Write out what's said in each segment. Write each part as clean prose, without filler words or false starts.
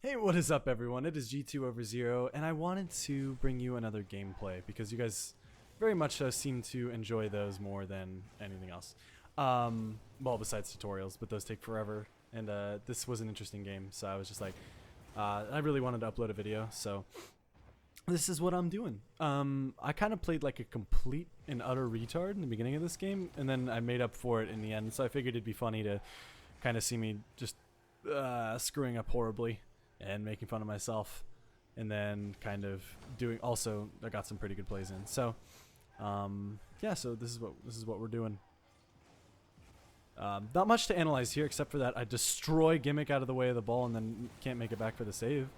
Hey, what is up, everyone? It is G2 over 0, and I wanted to bring you another gameplay because you guys very much seem to enjoy those more than anything else. Well, besides tutorials, but those take forever, and this was an interesting game, so I was just like, I really wanted to upload a video, so this is what I'm doing. I kind of played like a complete and utter retard in the beginning of this game, and then I made up for it in the end, so I figured it'd be funny to kind of see me just screwing up horribly and making fun of myself, and then kind of doing. Also, I got some pretty good plays in. So, yeah. So this is what we're doing. Not much to analyze here, except for that I destroy Gimmick out of the way of the ball and then can't make it back for the save.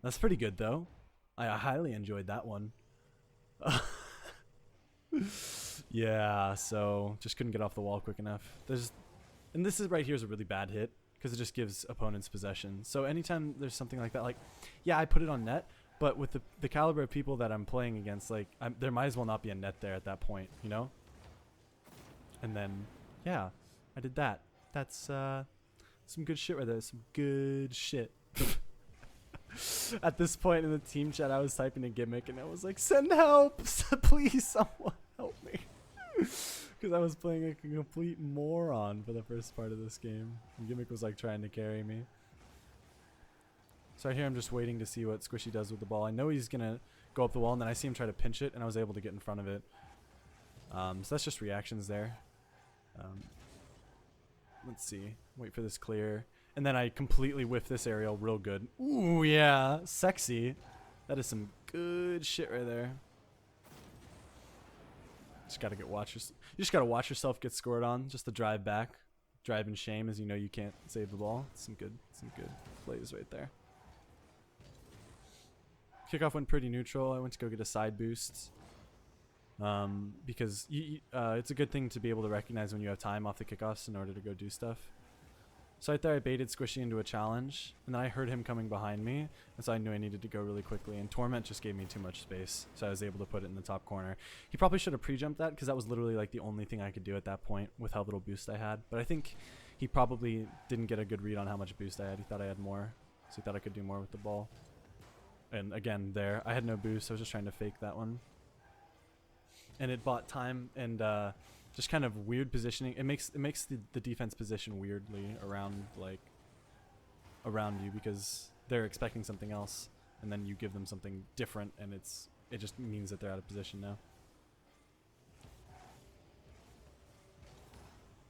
That's pretty good though. I highly enjoyed that one. Yeah. So just couldn't get off the wall quick enough. And this is right here is a really bad hit, because it just gives opponents possession. So anytime there's something like that, like, yeah, I put it on net, but with the caliber of people that I'm playing against, like, there might as well not be a net there at that point, you know? And then, yeah, I did that. That's some good shit right there. Some good shit. At this point in the team chat, I was typing a Gimmick, and I was like, send help! Please, someone help me. Because I was playing like a complete moron for the first part of this game. And Gimmick was like trying to carry me. So right here I'm just waiting to see what Squishy does with the ball. I know he's going to go up the wall, and then I see him try to pinch it, and I was able to get in front of it. So that's just reactions there. Let's see. Wait for this clear. And then I completely whiff this aerial real good. Ooh, yeah. Sexy. That is some good shit right there. You just gotta watch yourself get scored on. Just to drive back, drive in shame, as you know you can't save the ball. Some good plays right there. Kickoff went pretty neutral. I went to go get a side boost, because it's a good thing to be able to recognize when you have time off the kickoffs in order to go do stuff. So right there I baited Squishy into a challenge, and then I heard him coming behind me, and so I knew I needed to go really quickly, and Torment just gave me too much space, so I was able to put it in the top corner. He probably should have pre-jumped that, because that was literally like the only thing I could do at that point with how little boost I had, but I think he probably didn't get a good read on how much boost I had. He thought I had more, so he thought I could do more with the ball. And again, there, I had no boost, so I was just trying to fake that one. And it bought time, and just kind of weird positioning. It makes the defense position weirdly around you, because they're expecting something else, and then you give them something different, and it just means that they're out of position now.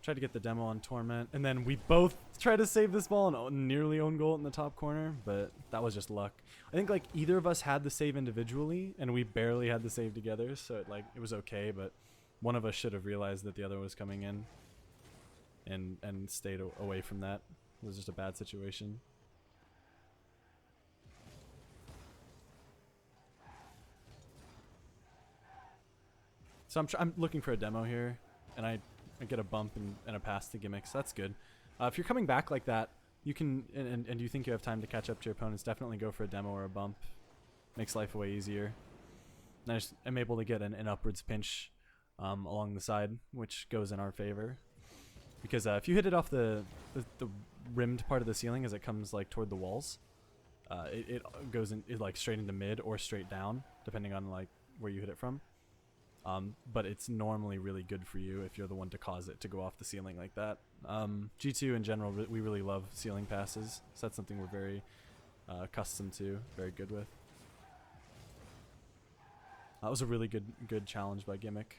Tried to get the demo on Torment, and then we both tried to save this ball and nearly own goal in the top corner, but that was just luck. I think like either of us had the save individually, and we barely had the save together, so it was okay, but one of us should have realized that the other was coming in and stayed away from that. It was just a bad situation. So I'm looking for a demo here, and I get a bump and a pass to Gimmicks. So that's good. If you're coming back like that, you can and you think you have time to catch up to your opponents, definitely go for a demo or a bump. Makes life way easier. And I'm able to get an upwards pinch along the side, which goes in our favor, because if you hit it off the rimmed part of the ceiling as it comes like toward the walls, it goes in like straight into mid or straight down, depending on like where you hit it from. But it's normally really good for you if you're the one to cause it to go off the ceiling like that. G2 in general, we really love ceiling passes, so that's something we're very accustomed to, very good with. That was a really good challenge by Gimmick.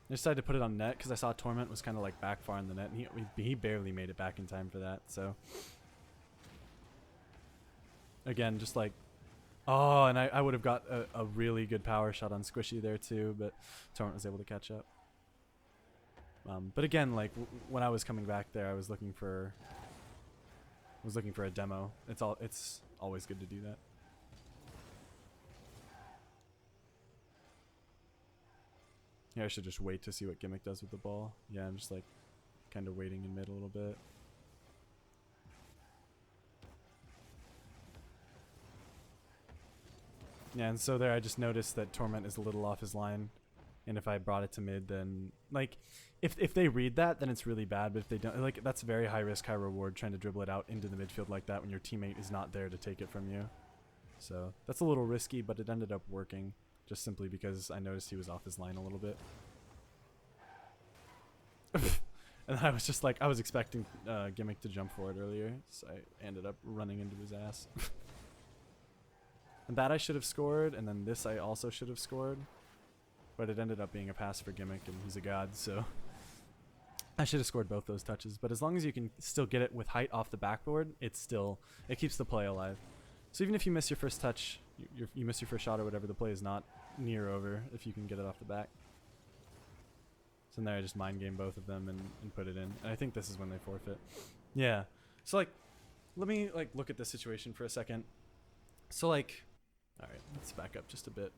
I decided to put it on net because I saw Torment was kind of like back far in the net, and he barely made it back in time for that. So again, just like, oh, and I would have got a really good power shot on Squishy there too, but Torment was able to catch up. But again, like when I was coming back there, I was looking for a demo. It's always good to do that. Yeah, I should just wait to see what Gimmick does with the ball. Yeah, I'm just like kind of waiting in mid a little bit. Yeah, and so there I just noticed that Torment is a little off his line, and if I brought it to mid, then like if they read that, then it's really bad. But if they don't, like, that's very high risk, high reward trying to dribble it out into the midfield like that when your teammate is not there to take it from you. So that's a little risky, but it ended up working just simply because I noticed he was off his line a little bit. And I was just like, I was expecting Gimmick to jump for it earlier, so I ended up running into his ass. And that I should have scored, and then this I also should have scored. But it ended up being a pass for Gimmick, and he's a god, so I should have scored both those touches. But as long as you can still get it with height off the backboard, it keeps the play alive. So even if you miss your first touch, you miss your first shot or whatever, the play is not near over if you can get it off the back. So in there I just mind game both of them and put it in. And I think this is when they forfeit. Yeah. So like, let me like look at this situation for a second. So like, all right, let's back up just a bit,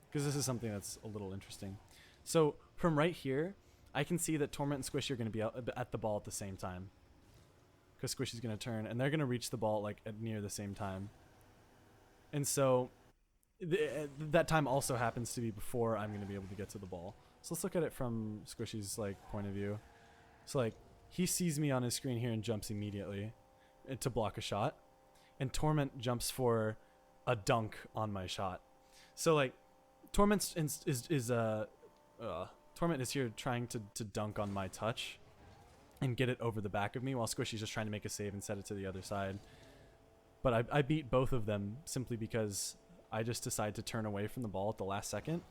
because this is something that's a little interesting. So from right here, I can see that Torment and Squishy are going to be out at the ball at the same time, because Squishy's going to turn and they're going to reach the ball like at near the same time. And so that time also happens to be before I'm going to be able to get to the ball. So let's look at it from Squishy's like point of view. So like, he sees me on his screen here and jumps immediately to block a shot, and Torment jumps for a dunk on my shot. So like, Torment is here trying to dunk on my touch and get it over the back of me, while Squishy's just trying to make a save and set it to the other side. But I beat both of them simply because I just decide to turn away from the ball at the last second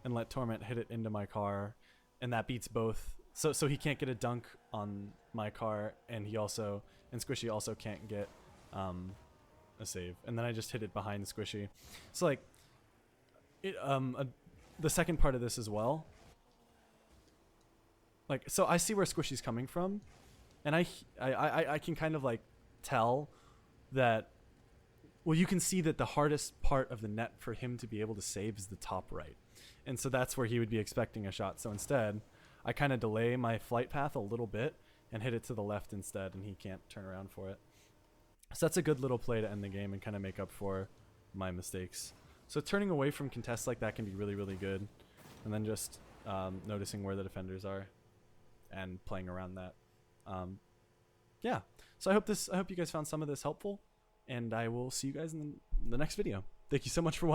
and let Torment hit it into my car, and that beats both. So he can't get a dunk on my car, and Squishy also can't get a save. And then I just hit it behind Squishy. So like, the second part of this as well, like, so I see where Squishy's coming from, and I can kind of like tell that, well, you can see that the hardest part of the net for him to be able to save is the top right, and so that's where he would be expecting a shot. So instead I kind of delay my flight path a little bit and hit it to the left instead, and he can't turn around for it. So that's a good little play to end the game and kind of make up for my mistakes. So turning away from contests like that can be really, really good. And then just noticing where the defenders are and playing around that. Yeah. So I hope you guys found some of this helpful, and I will see you guys in the next video. Thank you so much for watching.